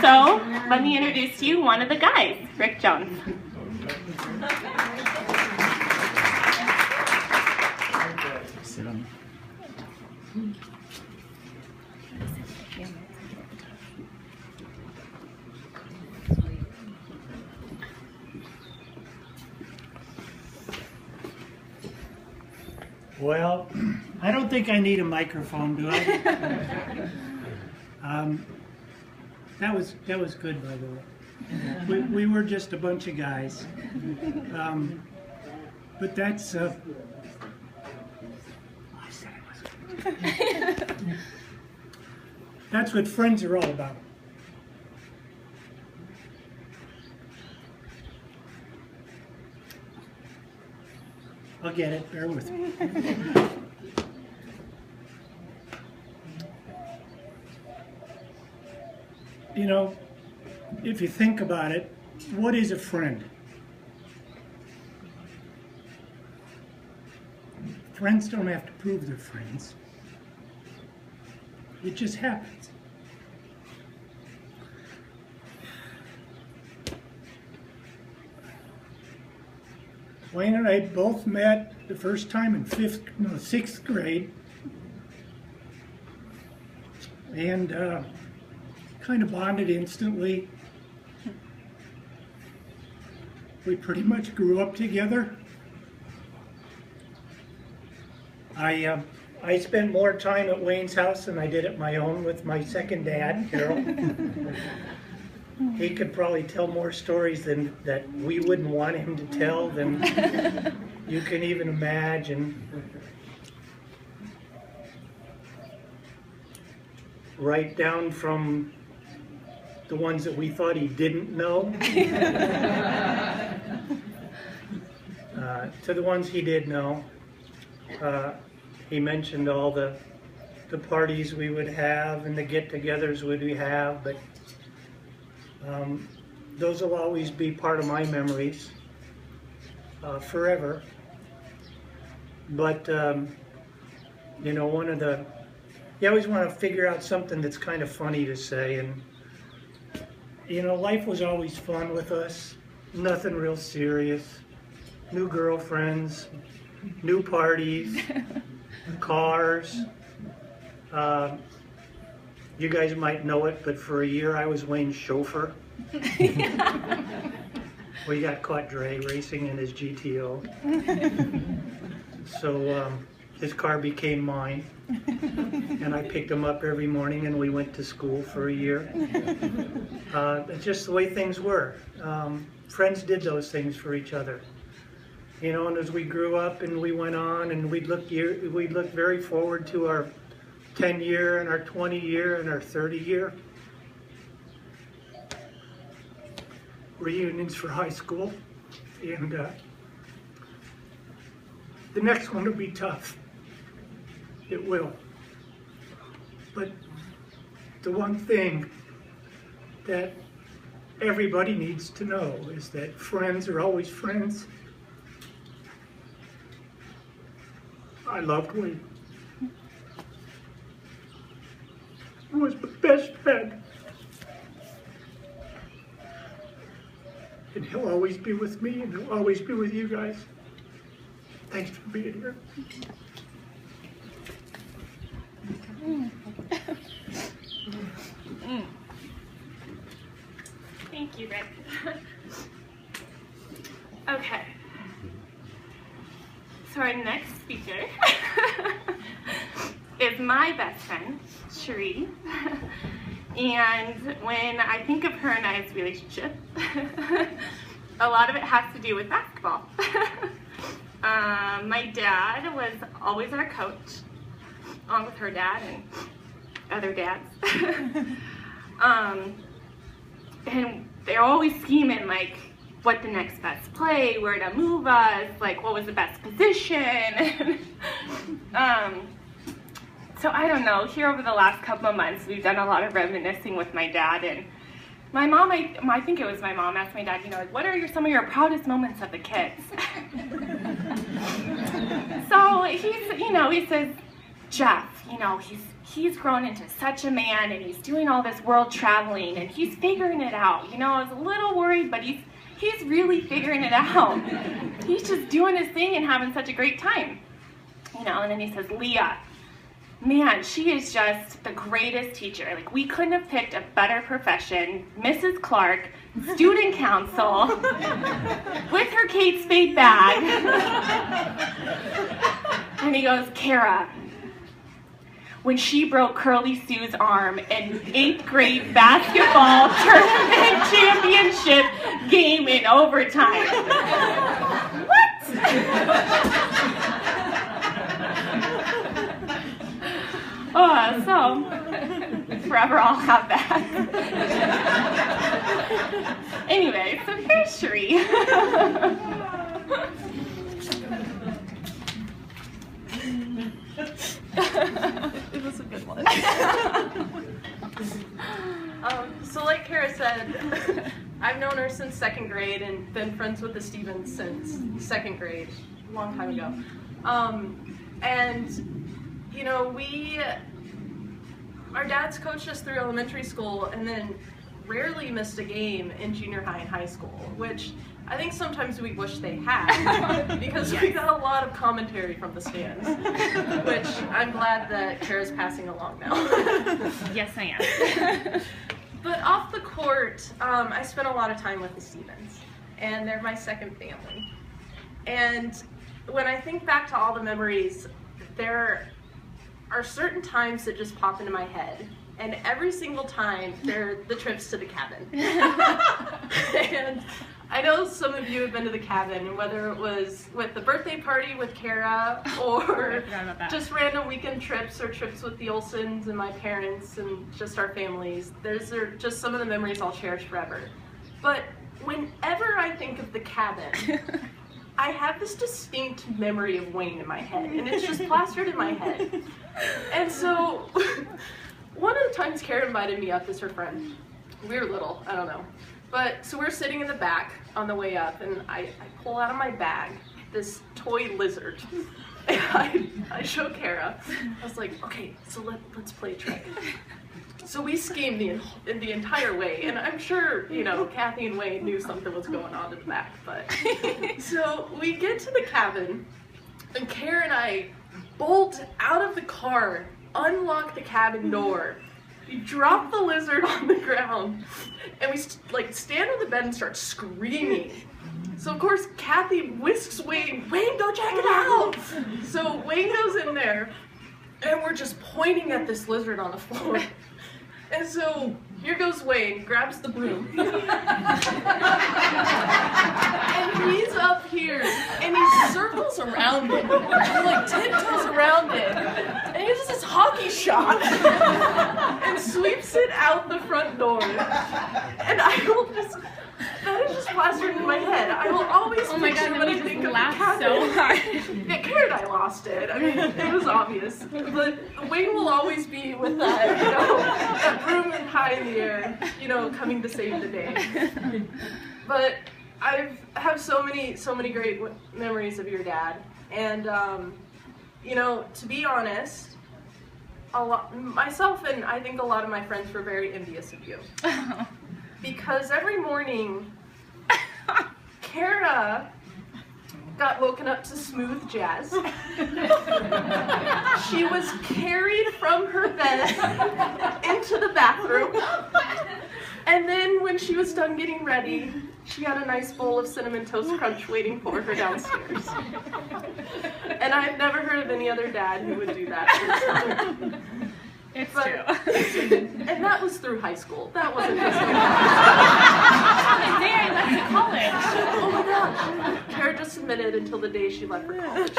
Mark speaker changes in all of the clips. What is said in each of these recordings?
Speaker 1: So let me introduce to you one of the guys, Rick Jones.
Speaker 2: Sit on.
Speaker 3: Well, I don't think I need a microphone, do I? That was good, by the way. We were just a bunch of guys, but that's. I said it was. That's what friends are all about. I'll get it. Bear with me. You know, if you think about it, what is a friend? Friends don't have to prove they're friends. It just happens. Wayne and I both met the first time in sixth grade, and kind of bonded instantly. We pretty much grew up together. I spent more time at Wayne's house than I did at my own with my second dad, Carol. He could probably tell more stories that we wouldn't want him to tell than you can even imagine. Right down from the ones that we thought he didn't know to the ones he did know. He mentioned all the parties we would have and the get-togethers we have, but those will always be part of my memories forever. But you know, you always want to figure out something that's kind of funny to say, and you know, life was always fun with us. Nothing real serious. New girlfriends, new parties, cars. You guys might know it, but for a year I was Wayne's chauffeur. We got caught drag racing in his GTO. So his car became mine, and I picked him up every morning and we went to school for a year. It's just the way things were. Friends did those things for each other. You know, and as we grew up and we went on, and we'd look very forward to our 10-year and our 20-year and our 30-year reunions for high school, and the next one will be tough. It will. But the one thing that everybody needs to know is that friends are always friends. I loved Wayne. He was my best friend. And he'll always be with me, and he'll always be with you guys. Thanks for being here.
Speaker 1: Thank you, Rick. Okay. So our next speaker is my best friend, Cherie. And when I think of her and I's relationship, a lot of it has to do with basketball. My dad was always our coach, along with her dad and other dads. And they're always scheming, like, what the next best play, where to move us, like what was the best position. So I don't know, here over the last couple of months we've done a lot of reminiscing with my dad, and my mom, I think it was my mom, asked my dad, you know, like, what are some of your proudest moments of the kids? So he says, Jeff, you know, he's grown into such a man, and he's doing all this world traveling, and he's figuring it out. You know, I was a little worried, but he's really figuring it out. He's just doing his thing and having such a great time. You know, and then he says, Leah, man, she is just the greatest teacher. Like, we couldn't have picked a better profession. Mrs. Clark, student council, with her Kate Spade bag. And he goes, Kara, when she broke Curly Sue's arm in 8th grade basketball tournament championship game in overtime. What? So forever I'll have that. Anyway, so here's Cherie.
Speaker 4: It was a good one. So like Kara said, I've known her since 2nd grade and been friends with the Stevens since 2nd grade, a long time ago. And, you know, our dads coached us through elementary school and then rarely missed a game in junior high and high school, which I think sometimes we wish they had, because we got a lot of commentary from the stands, which I'm glad that Kara's passing along now.
Speaker 1: Yes, I am.
Speaker 4: But off the court, I spent a lot of time with the Stevens, and they're my second family. And when I think back to all the memories, there are certain times that just pop into my head. And every single time, they're the trips to the cabin. And I know some of you have been to the cabin, whether it was with the birthday party with Kara, or just random weekend trips, or trips with the Olsons and my parents and just our families. Those are just some of the memories I'll cherish forever. But whenever I think of the cabin, I have this distinct memory of Wayne in my head, and it's just plastered in my head. And so, one of the times Kara invited me up as her friend. We were little, I don't know. But, so we're sitting in the back on the way up, and I pull out of my bag this toy lizard. And I show Kara. I was like, okay, so let's play a trick. So we schemed the entire way, and I'm sure, you know, Kathy and Wayne knew something was going on in the back, but. So we get to the cabin, and Kara and I bolt out of the car, unlock the cabin door, we drop the lizard on the ground, and we stand on the bed and start screaming. So of course Kathy whisks Wayne, go check it out! So Wayne goes in there, and we're just pointing at this lizard on the floor. And so here goes Wayne, grabs the broom. And he's up here, and he circles around it, like tiptoes around it, and he does this hockey shot, and sweeps it out the front door. And that is just plastered in my head. I will always picture when I think of the cabin.
Speaker 1: So hard.
Speaker 4: Yeah, Kara and I lost it. I mean, it was obvious. But Wayne will always be with that, you know, that broom high in the air, you know, coming to save the day. But I have so many great memories of your dad. And, you know, to be honest, myself and I think a lot of my friends were very envious of you. Because every morning, Kara got woken up to smooth jazz. She was carried from her bed into the bathroom. And then when she was done getting ready, she had a nice bowl of Cinnamon Toast Crunch waiting for her downstairs. And I've never heard of any other dad who would do that.
Speaker 1: It's true.
Speaker 4: And that was through high school. That wasn't just
Speaker 1: The day I went to college.
Speaker 4: Oh my gosh. Kara just admitted until the day she left for college.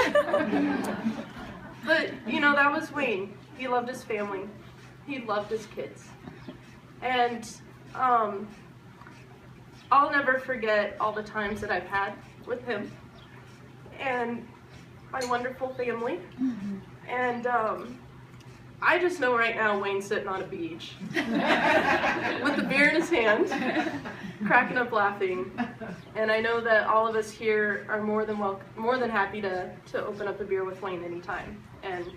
Speaker 4: But, you know, that was Wayne. He loved his family. He loved his kids. And I'll never forget all the times that I've had with him and my wonderful family. And I just know right now Wayne's sitting on a beach with the beer in his hand, cracking up laughing. And I know that all of us here are more than happy to open up a beer with Wayne anytime. And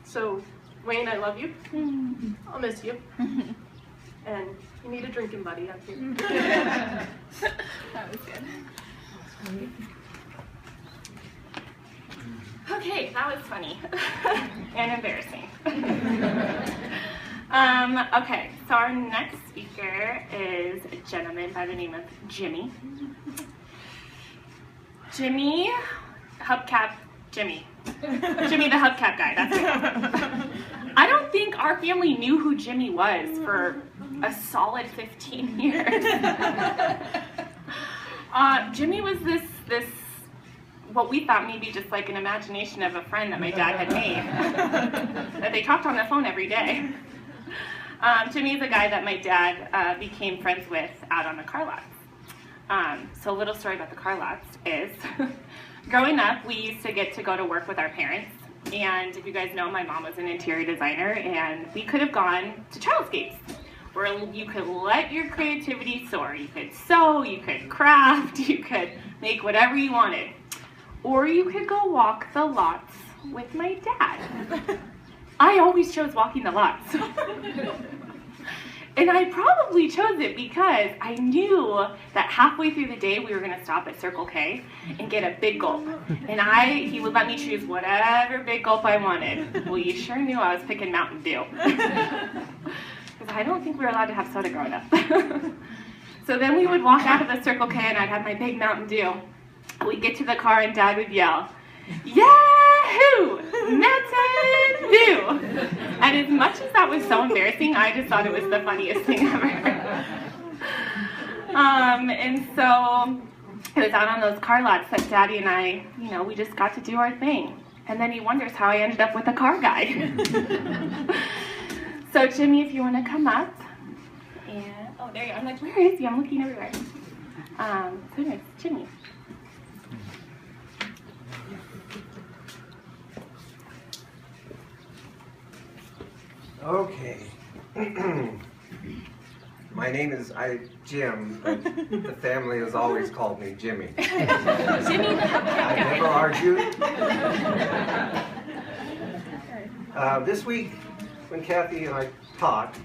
Speaker 4: so Wayne, I love you. I'll miss you. And you need a drinking buddy up here.
Speaker 1: That was good. Okay, that was funny and embarrassing. Okay, so our next speaker is a gentleman by the name of Jimmy. Jimmy, hubcap Jimmy. Jimmy the hubcap guy, that's it. I don't think our family knew who Jimmy was for a solid 15 years. Jimmy was this what we thought maybe just like an imagination of a friend that my dad had made, that they talked on the phone every day. Jimmy is a guy that my dad became friends with out on the car lots. So a little story about the car lots is, growing up, we used to get to go to work with our parents. And if you guys know, my mom was an interior designer, and we could have gone to Childscapes, where you could let your creativity soar. You could sew, you could craft, you could make whatever you wanted. Or you could go walk the lots with my dad. I always chose walking the lots. And I probably chose it because I knew that halfway through the day we were going to stop at Circle K and get a big gulp. And he would let me choose whatever big gulp I wanted. Well, you sure knew I was picking Mountain Dew. Because I don't think we were allowed to have soda growing up. So then we would walk out of the Circle K and I'd have my big Mountain Dew. We'd get to the car and Dad would yell, "Yahoo! Mountain Dew!" And as much as that was so embarrassing, I just thought it was the funniest thing ever. And so it was out on those car lots that Daddy and I, we just got to do our thing. And then he wonders how I ended up with a car guy. So Jimmy, if you want to come up. And, oh, there you go. I'm like, where is he? I'm looking everywhere. Goodness, Jimmy.
Speaker 5: Okay. My name is Jim, but the family has always called me Jimmy.
Speaker 1: Jimmy the hubcap guy.
Speaker 5: I never argued. This week, when Kathy and I talked,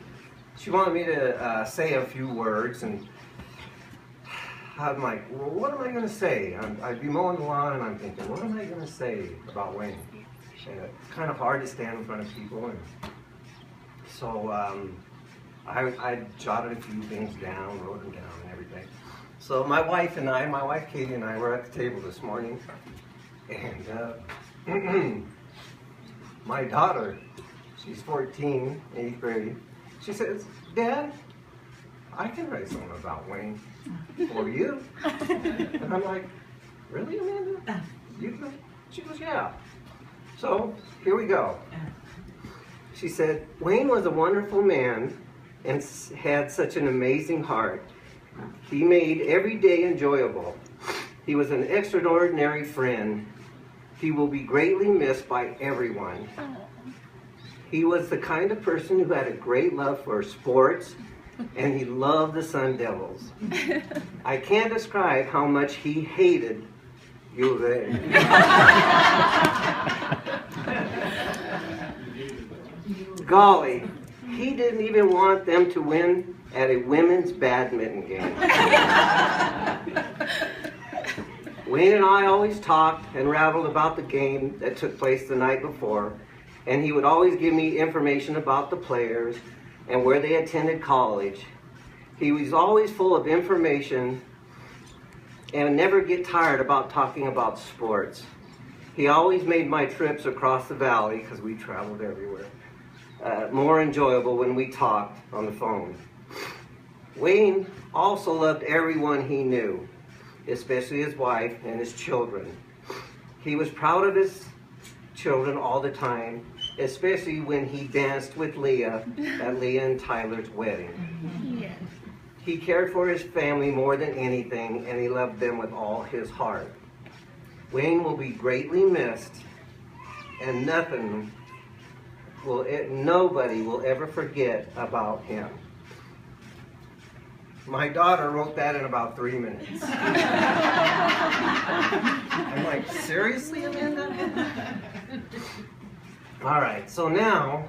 Speaker 5: she wanted me to say a few words, and I'm like, well, what am I going to say? I'd be mowing the lawn, and I'm thinking, what am I going to say about Wayne? And it's kind of hard to stand in front of people, and so I jotted a few things down, wrote them down and everything. So my wife Katie and I were at the table this morning, and my daughter, she's 14, 8th grade, she says, "Dad, I can write something about Wayne for you." And I'm like, "Really, Amanda? You can?" She goes, "Yeah." So here we go. She said, "Wayne was a wonderful man and had such an amazing heart. He made every day enjoyable. He was an extraordinary friend. He will be greatly missed by everyone. He was the kind of person who had a great love for sports, and he loved the Sun Devils. I can't describe how much he hated U of A. Golly, he didn't even want them to win at a women's badminton game. Wayne and I always talked and rattled about the game that took place the night before, and he would always give me information about the players and where they attended college. He was always full of information and never get tired about talking about sports. He always made my trips across the valley, because we traveled everywhere, more enjoyable when we talked on the phone. Wayne also loved everyone he knew, especially his wife and his children. He was proud of his children all the time, especially when he danced with Leah at Leah and Tyler's wedding. Yeah. He cared for his family more than anything, and he loved them with all his heart. Wayne will be greatly missed, and nobody will ever forget about him. My daughter wrote that in about 3 minutes. I'm like, seriously, Amanda? All right, so now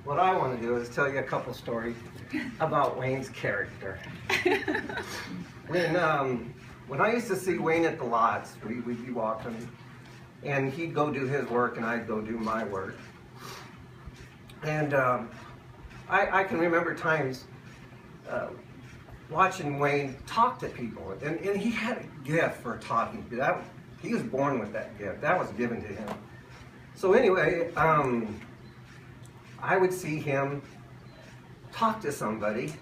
Speaker 5: what I want to do is tell you a couple stories about Wayne's character. When I used to see Wayne at the lots, we'd be walking, and he'd go do his work, and I'd go do my work. And I can remember times watching Wayne talk to people, and he had a gift for talking. He was born with that gift. That was given to him. So anyway, I would see him talk to somebody,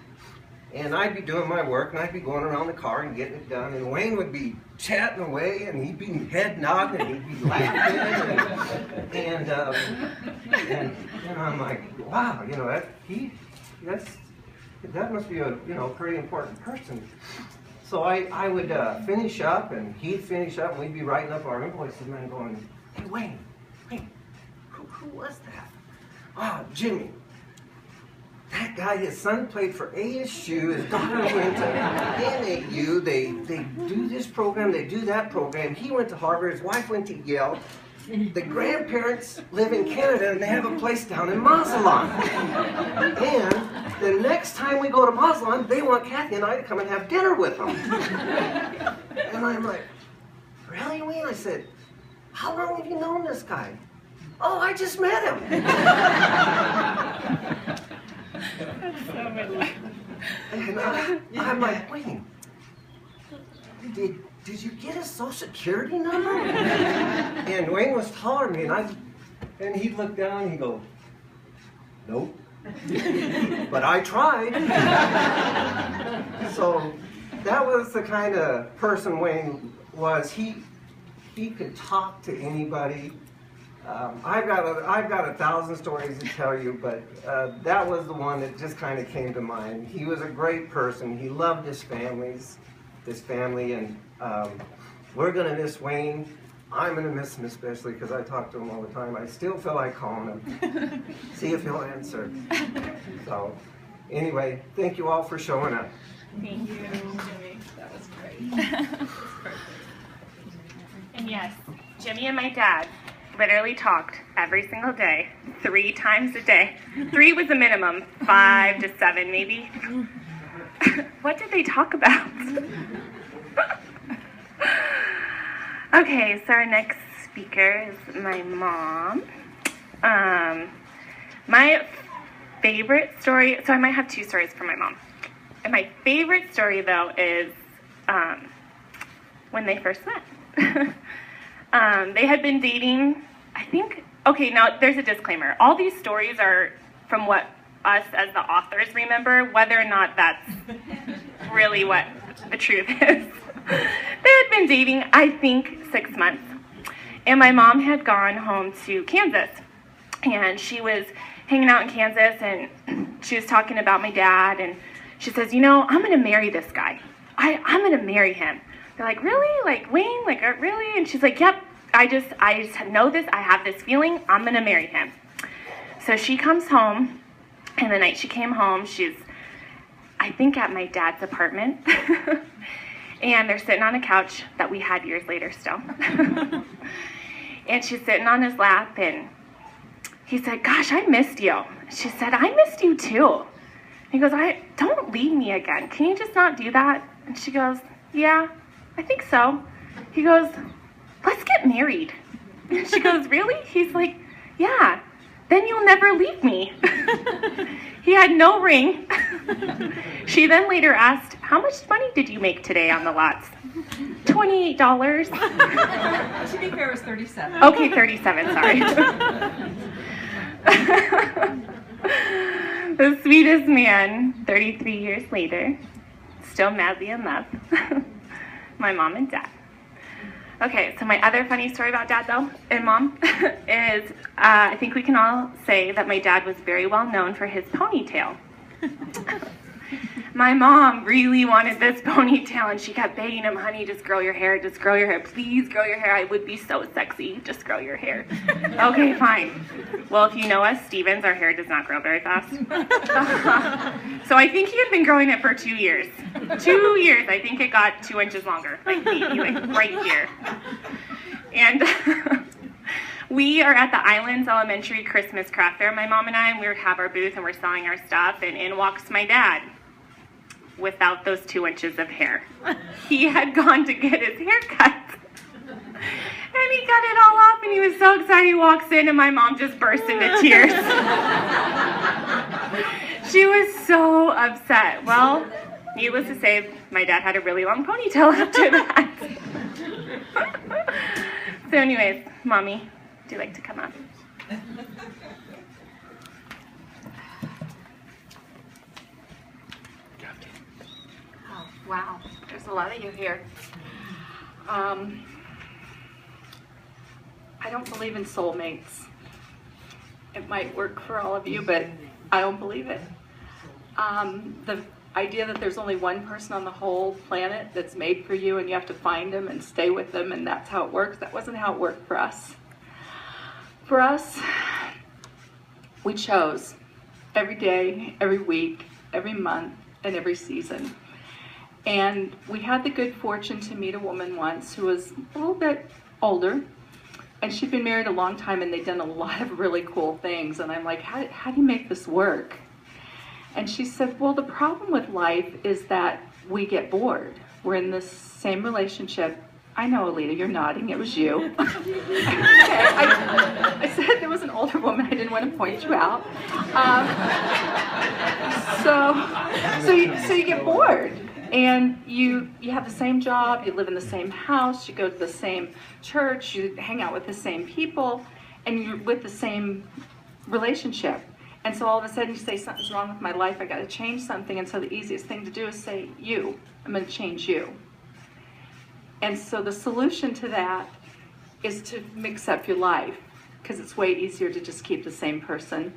Speaker 5: and I'd be doing my work, and I'd be going around the car and getting it done, and Wayne would be chatting away, and he'd be head nodding, and he'd be laughing, and I'm like, wow, you know, that must be a pretty important person. So I would finish up, and he'd finish up, and we'd be writing up our invoices, and then going, hey, Wayne, who was that? Oh, Jimmy. That guy, his son played for ASU, his daughter went to NAU, they do this program, they do that program. He went to Harvard, his wife went to Yale. The grandparents live in Canada and they have a place down in Mazatlan. And the next time we go to Mazatlan, they want Kathy and I to come and have dinner with them. And I'm like, really, Wayne? I said, how long have you known this guy? Oh, I just met him. And I'm like, Wayne, did you get his social security number? And Wayne was taller than me, and he'd look down and he'd go, nope. But I tried. So that was the kind of person Wayne was. He could talk to anybody. I've got 1,000 stories to tell you, but that was the one that just kind of came to mind. He was a great person. He loved his family, and we're going to miss Wayne. I'm going to miss him especially because I talk to him all the time. I still feel like calling him, see if he'll answer. So anyway, thank you all for showing up.
Speaker 1: Thank you, Jimmy. That was great. And yes, Jimmy and my dad literally talked every single day, 3 times a day. 3 was the minimum, 5 to 7 maybe. What did they talk about? Okay, so our next speaker is my mom. My favorite story, so I might have 2 stories for my mom. And my favorite story, though, is when they first met. They had been dating, I think, okay, now there's a disclaimer. All these stories are from what us as the authors remember, whether or not that's really what the truth is. They had been dating, I think, 6 months. And my mom had gone home to Kansas. And she was hanging out in Kansas, and she was talking about my dad, and she says, you know, I'm going to marry this guy. I'm going to marry him. They're like, really? Like, Wayne? Like, really? And she's like, yep, I just know this. I have this feeling. I'm going to marry him. So she comes home, and the night she came home, she's, I think, at my dad's apartment. And they're sitting on a couch that we had years later still. And she's sitting on his lap, and he said, gosh, I missed you. She said, I missed you too. He goes, don't leave me again. Can you just not do that? And she goes, yeah, I think so. He goes, let's get married. And she goes, really? He's like, yeah, then you'll never leave me. He had no ring. She then later asked, how much money did you make today on the lots? $28.
Speaker 6: To be fair, it was 37.
Speaker 1: Okay, 37, sorry. The sweetest man, 33 years later, still madly in love. My mom and dad. Okay, so my other funny story about dad, though, and mom, is I think we can all say that my dad was very well known for his ponytail. My mom really wanted this ponytail, and she kept begging him, honey, just grow your hair, please grow your hair. I would be so sexy, just grow your hair. Okay, fine. Well, if you know us Stevens, our hair does not grow very fast. So I think he had been growing it for 2 years. 2 years, I think it got 2 inches longer, like maybe, like right here. And We are at the Islands Elementary Christmas Craft Fair, my mom and I, and we have our booth and we're selling our stuff, and in walks my dad without those 2 inches of hair. He had gone to get his hair cut. And he got it all off, and he was so excited. He walks in, and my mom just burst into tears. She was so upset. Well, needless to say, my dad had a really long ponytail after that. So anyways, Mommy, do you like to come up? Oh, wow. There's a lot of you here.
Speaker 6: I don't believe in soulmates. It might work for all of you, but I don't believe it. The idea that there's only one person on the whole planet that's made for you and you have to find them and stay with them and that's how it works, that wasn't how it worked for us. For us, we chose every day, every week, every month, and every season. And we had the good fortune to meet a woman once who was a little bit older, and she'd been married a long time and they'd done a lot of really cool things. And I'm like, how do you make this work? And she said, well, the problem with life is that we get bored. We're in this same relationship. I know, Alita, you're nodding. It was you. Okay, I said there was an older woman. I didn't want to point you out. So you get bored. And you have the same job, you live in the same house, you go to the same church, you hang out with the same people, and you're with the same relationship. And so all of a sudden you say, something's wrong with my life, I got to change something. And so the easiest thing to do is say, I'm going to change you. And so the solution to that is to mix up your life, because it's way easier to just keep the same person.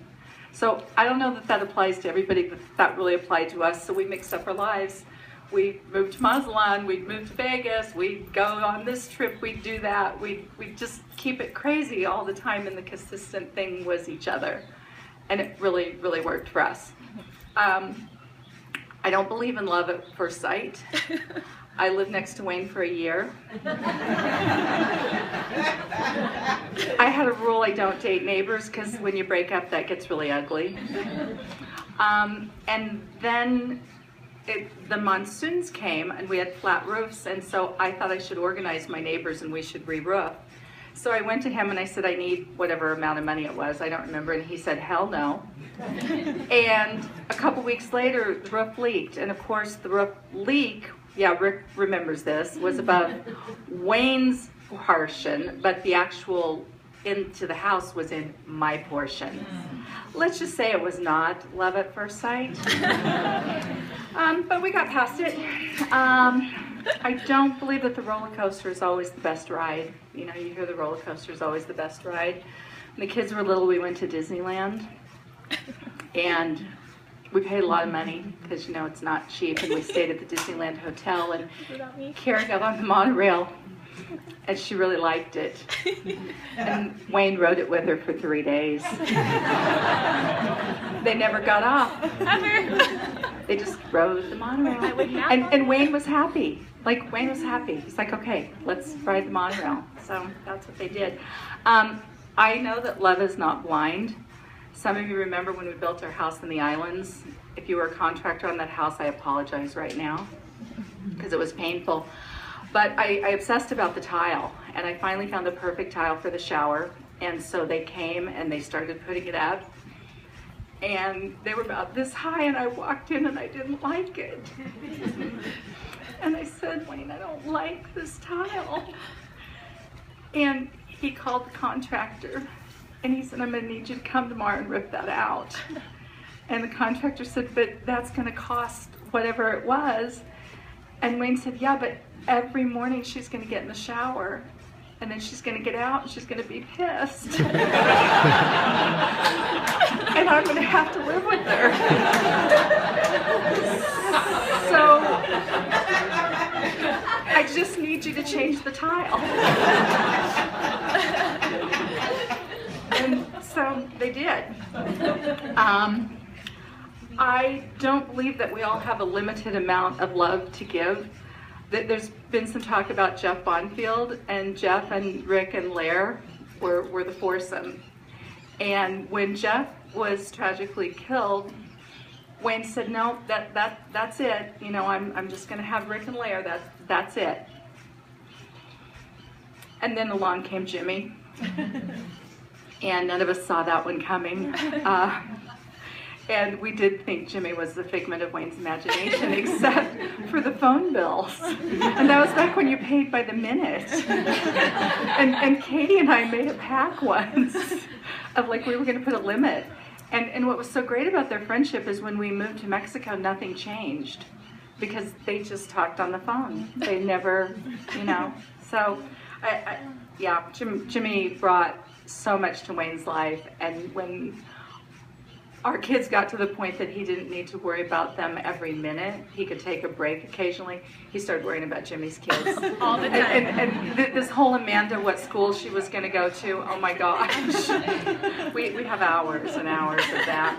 Speaker 6: So I don't know that applies to everybody, but that really applied to us. So we mixed up our lives. We moved to Mazatlan, we'd move to Vegas, we'd go on this trip, we'd do that. We'd just keep it crazy all the time, and the consistent thing was each other. And it really, really worked for us. I don't believe in love at first sight. I lived next to Wayne for a year. I had a rule, I don't date neighbors, because when you break up, that gets really ugly. And then the monsoons came and we had flat roofs, and so I thought I should organize my neighbors and we should re-roof. So I went to him and I said, I need whatever amount of money it was, I don't remember, and he said, hell no. And a couple weeks later, the roof leaked, and of course the roof leak, yeah, Rick remembers this, was above Wayne's portion, but the actual into the house was in my portion. Let's just say it was not love at first sight. But we got past it. I don't believe that the roller coaster is always the best ride. You know, you hear the roller coaster is always the best ride. When the kids were little, we went to Disneyland. And we paid a lot of money because, you know, it's not cheap. And we stayed at the Disneyland Hotel. And Karen got on the monorail. And she really liked it. And Wayne rode it with her for 3 days. They never got off. They just rode the monorail. And Wayne was happy. Like, Wayne was happy. He's like, okay, let's ride the monorail. So that's what they did. I know that love is not blind. Some of you remember when we built our house in the islands. If you were a contractor on that house, I apologize right now because it was painful. But I obsessed about the tile, and I finally found the perfect tile for the shower. And so they came and they started putting it up. And they were about this high, and I walked in and I didn't like it. And I said, Wayne, I don't like this tile. And he called the contractor, and he said, I'm going to need you to come tomorrow and rip that out. And the contractor said, but that's going to cost whatever it was. And Wayne said, yeah, but every morning she's going to get in the shower, and then she's going to get out and she's going to be pissed. And I'm going to have to live with her. So I just need you to change the tile. And so they did. I don't believe that we all have a limited amount of love to give. There's been some talk about Jeff Bonfield, and Jeff and Rick and Lair were the foursome. And when Jeff was tragically killed, Wayne said, no, that's it. You know, I'm just going to have Rick and Lair. That's it. And then along came Jimmy. And none of us saw that one coming. And we did think Jimmy was the figment of Wayne's imagination, except for the phone bills. And that was back when you paid by the minute. And Katie and I made a pact once of like we were going to put a limit. And what was so great about their friendship is when we moved to Mexico, nothing changed because they just talked on the phone. They never, you know. So, Jimmy brought so much to Wayne's life, and when our kids got to the point that he didn't need to worry about them every minute, he could take a break occasionally, he started worrying about Jimmy's kids.
Speaker 1: All the time.
Speaker 6: And this whole Amanda, what school she was going to go to, oh my gosh. we have hours and hours of that.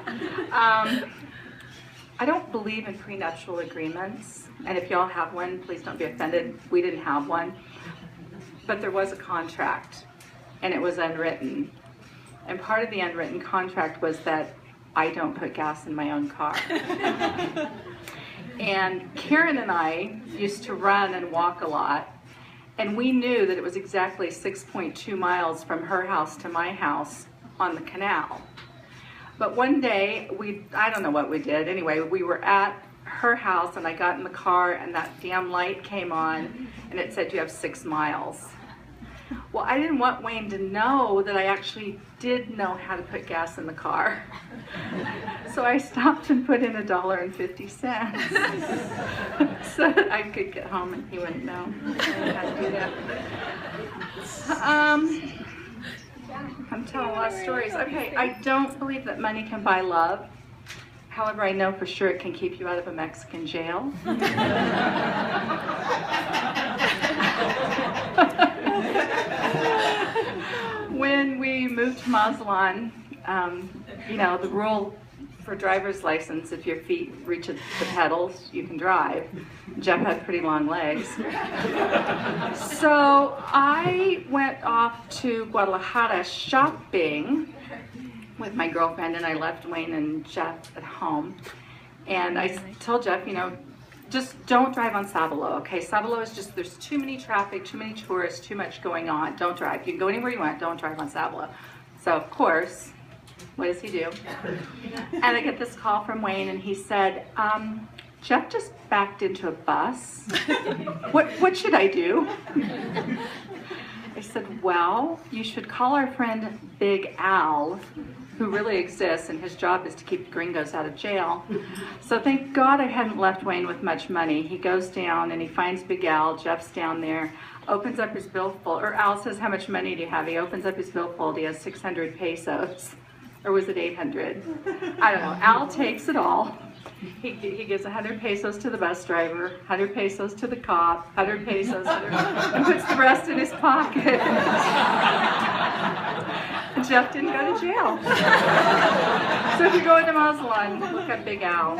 Speaker 6: I don't believe in prenuptial agreements, and if y'all have one, please don't be offended. We didn't have one. But there was a contract, and it was unwritten. And part of the unwritten contract was that I don't put gas in my own car. And Karen and I used to run and walk a lot, and we knew that it was exactly 6.2 miles from her house to my house on the canal. But one day, I don't know what we did. Anyway, we were at her house, and I got in the car, and that damn light came on, and it said, you have 6 miles. Well, I didn't want Wayne to know that I actually did know how to put gas in the car. So I stopped and put in $1.50 so that I could get home and he wouldn't know how to do that. I'm telling a lot of stories. Okay, I don't believe that money can buy love. However, I know for sure it can keep you out of a Mexican jail. When we moved to Mazatlan, you know, the rule for driver's license, if your feet reach the pedals, you can drive. Jeff had pretty long legs. So I went off to Guadalajara shopping with my girlfriend, and I left Wayne and Jeff at home. And I told Jeff, you know, just don't drive on Sabalo, okay? Sabalo is just, there's too many traffic, too many tourists, too much going on. Don't drive. You can go anywhere you want, don't drive on Sabalo. So, of course, what does he do? And I get this call from Wayne, and he said, Jeff just backed into a bus. What should I do? I said, well, you should call our friend Big Al, who really exists, and his job is to keep the gringos out of jail. So thank God I hadn't left Wayne with much money. He goes down and he finds Big Al. Jeff's down there, opens up his billfold, or Al says, how much money do you have? He opens up his billfold. He has 600 pesos. Or was it 800? I don't know. Al takes it all. He gives 100 pesos to the bus driver, 100 pesos to the cop, 100 pesos to and puts the rest in his pocket. Jeff didn't go to jail. So if you go into Mazatlan, look up Big Al.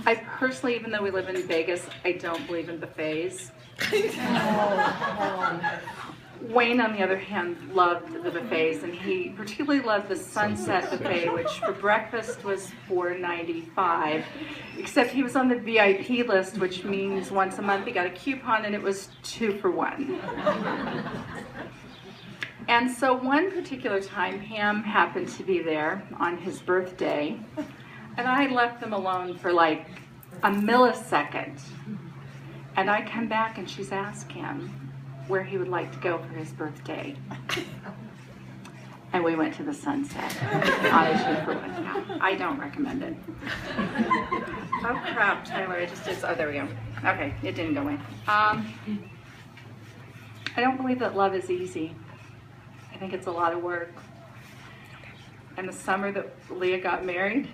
Speaker 6: I personally, even though we live in Vegas, I don't believe in buffets. Wayne, on the other hand, loved the buffets, and he particularly loved the Sunset Buffet, which for breakfast was $4.95, except he was on the VIP list, which means once a month he got a coupon, and it was 2 for 1. And so one particular time, Pam happened to be there on his birthday, and I left them alone for like a millisecond, and I come back and she's asked him where he would like to go for his birthday. And we went to the Sunset. I don't recommend it. Oh crap, Tyler, I just did, oh there we go. Okay, it didn't go in. I don't believe that love is easy. I think it's a lot of work. And the summer that Leah got married,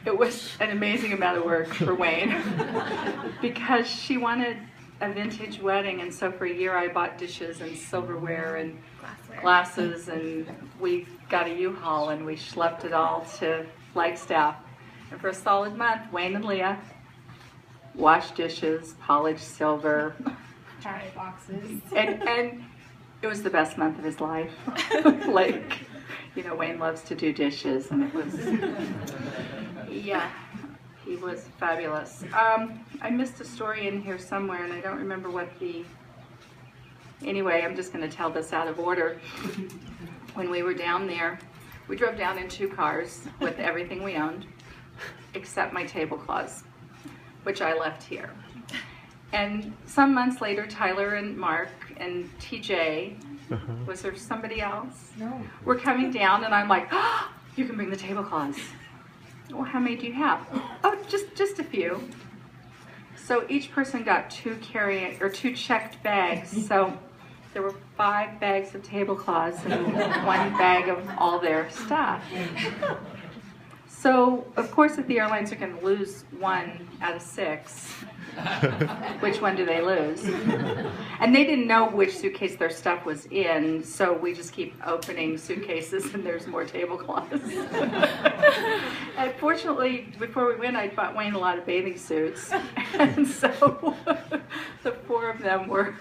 Speaker 6: it was an amazing amount of work for Wayne because she wanted a vintage wedding, and so for a year I bought dishes and silverware and glasses, and we got a U-Haul and we schlepped it all to Flagstaff. And for a solid month, Wayne and Leah washed dishes, polished silver,
Speaker 1: Pack boxes.
Speaker 6: And it was the best month of his life. Like, you know, Wayne loves to do dishes, and it was, yeah, he was fabulous. I missed a story in here somewhere, and I don't remember what anyway, I'm just going to tell this out of order. When we were down there, we drove down in 2 cars with everything we owned, except my tablecloths, which I left here. And some months later, Tyler and Mark and TJ, was there somebody else?
Speaker 1: No.
Speaker 6: We're coming down, and I'm like, oh, you can bring the tablecloths. Well, how many do you have? Oh, just a few. So each person got 2 checked bags. So there were 5 bags of tablecloths and 1 bag of all their stuff. So, of course, if the airlines are going to lose 1 out of 6, which one do they lose? And they didn't know which suitcase their stuff was in, so we just keep opening suitcases and there's more tablecloths. And fortunately, before we went, I bought Wayne a lot of bathing suits. And so the 4 of them were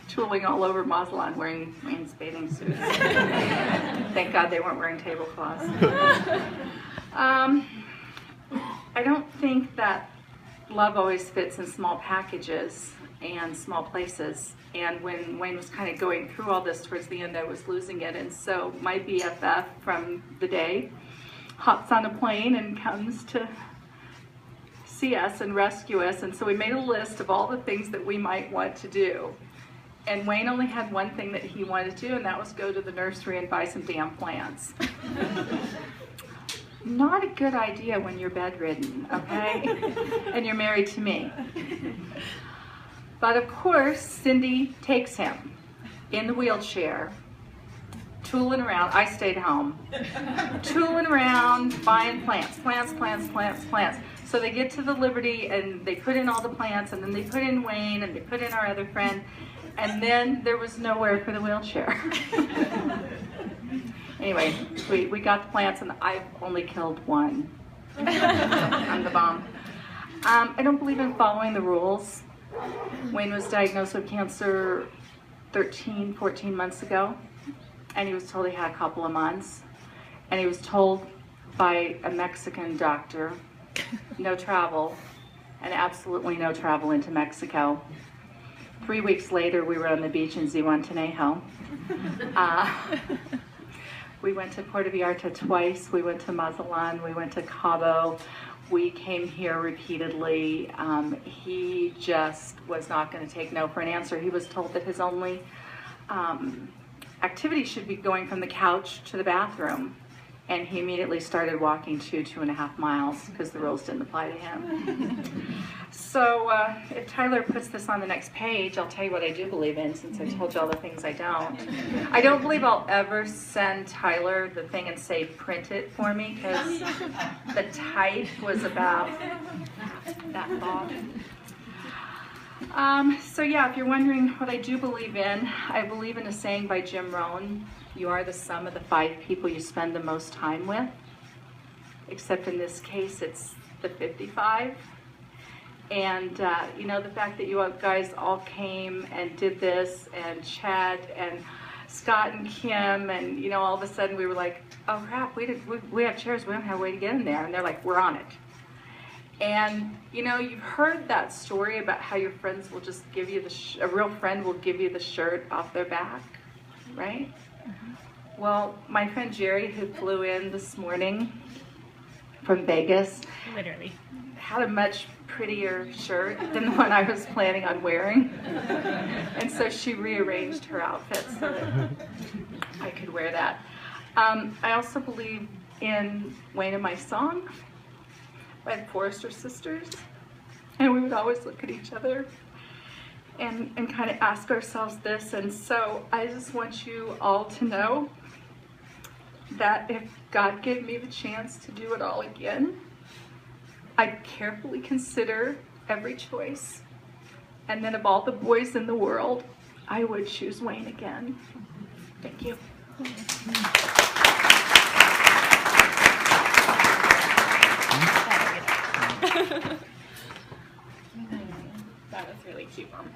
Speaker 6: tooling all over Mazatlan wearing Wayne's bathing suits. Thank God they weren't wearing tablecloths. I don't think that love always fits in small packages and small places. And when Wayne was kind of going through all this towards the end, I was losing it. And so my BFF from the day hops on a plane and comes to see us and rescue us. And so we made a list of all the things that we might want to do. And Wayne only had one thing that he wanted to do, and that was go to the nursery and buy some damn plants. Not a good idea when you're bedridden, okay? And you're married to me. But of course, Cindy takes him in the wheelchair, tooling around. I stayed home. Tooling around, buying plants. So they get to the Liberty, and they put in all the plants, and then they put in Wayne, and they put in our other friend, and then there was nowhere for the wheelchair. Anyway, we got the plants, and I've only killed 1. I'm the bomb. I don't believe in following the rules. Wayne was diagnosed with cancer 13, 14 months ago, and he was told he had a couple of months. And he was told by a Mexican doctor, no travel, and absolutely no travel into Mexico. 3 weeks later, we were on the beach in Zihuatanejo. We went to Puerto Vallarta twice. We went to Mazatlan. We went to Cabo. We came here repeatedly. He just was not going to take no for an answer. He was told that his only activity should be going from the couch to the bathroom. And he immediately started walking 2.5 miles because the rules didn't apply to him. So if Tyler puts this on the next page, I'll tell you what I do believe in, since I told you all the things I don't. I don't believe I'll ever send Tyler the thing and say, print it for me, because the type was about that long. So yeah, if you're wondering what I do believe in, I believe in a saying by Jim Rohn: you are the sum of the 5 people you spend the most time with. Except in this case, it's the 55. And you know, the fact that you guys all came and did this, and Chad and Scott and Kim, and you know, all of a sudden we were like, oh crap, we have chairs, we don't have a way to get in there. And they're like, we're on it. And you know, you've heard that story about how your friends will just give you a real friend will give you the shirt off their back, right? Mm-hmm. Well, my friend Jerry, who flew in this morning from Vegas,
Speaker 1: Literally,
Speaker 6: had a much prettier shirt than the one I was planning on wearing. And so she rearranged her outfit so that I could wear that. I also believe in Wayne and My Song by the Forrester Sisters. And we would always look at each other and kind of ask ourselves this. And so I just want you all to know that if God gave me the chance to do it all again, I'd carefully consider every choice. And then of all the boys in the world, I would choose Wayne again. Thank you.
Speaker 1: That was really cute, Mom.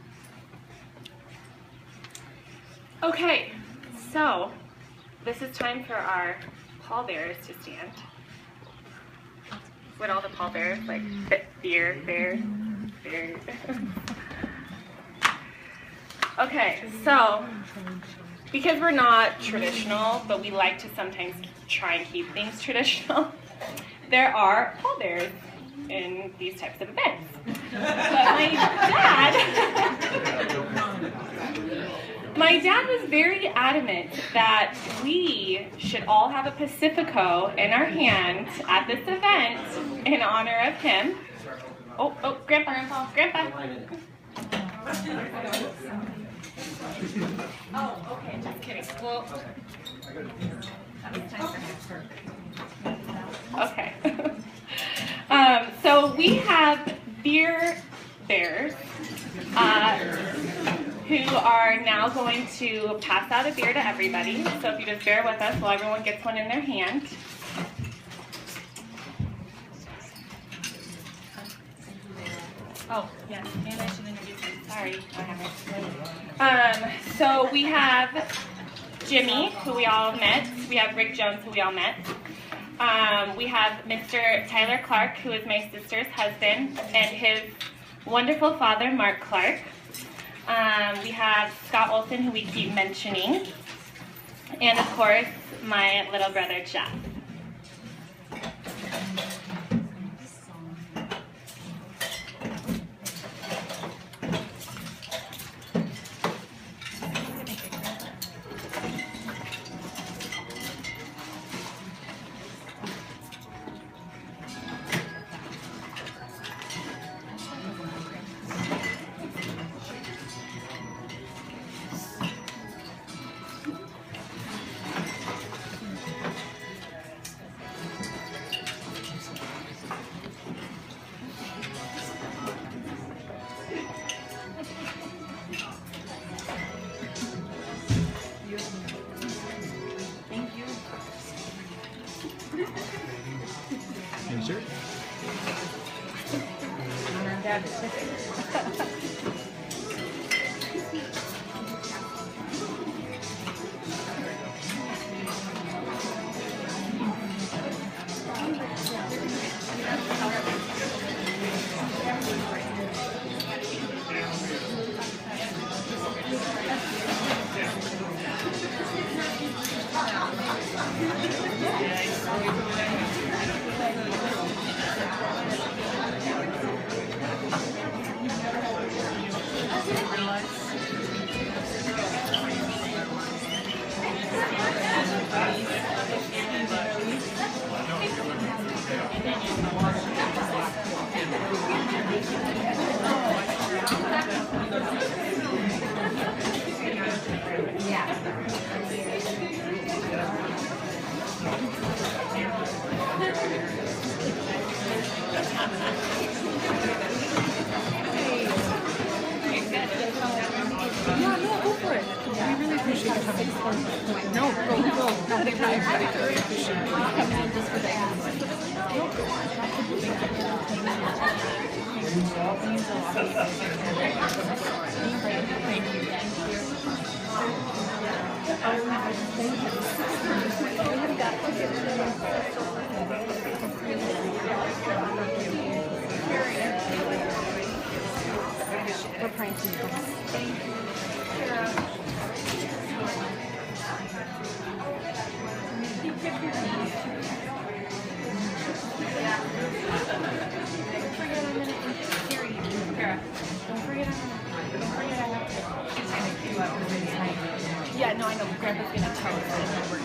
Speaker 1: Okay, so this is time for our pallbearers to stand. Would all the pallbearers like bear? Okay, so because we're not traditional, but we like to sometimes try and keep things traditional, there are pallbearers in these types of events. But my dad was very adamant that we should all have a Pacifico in our hand at this event in honor of him. Oh, Grandpa. Oh, okay, just kidding. Well, okay. So we have beer bears who are now going to pass out a beer to everybody. So if you just bear with us while everyone gets one in their hand. Oh, yes, and I should introduce him. Sorry, I haven't. So we have Jimmy, who we all met. We have Rick Jones, who we all met. We have Mr. Tyler Clark, who is my sister's husband, and his wonderful father, Mark Clark. We have Scott Olson, who we keep mentioning. And of course, my little brother, Jeff.
Speaker 2: Insert.
Speaker 1: Yeah, no, I know. Grandpa's gonna tell us that we're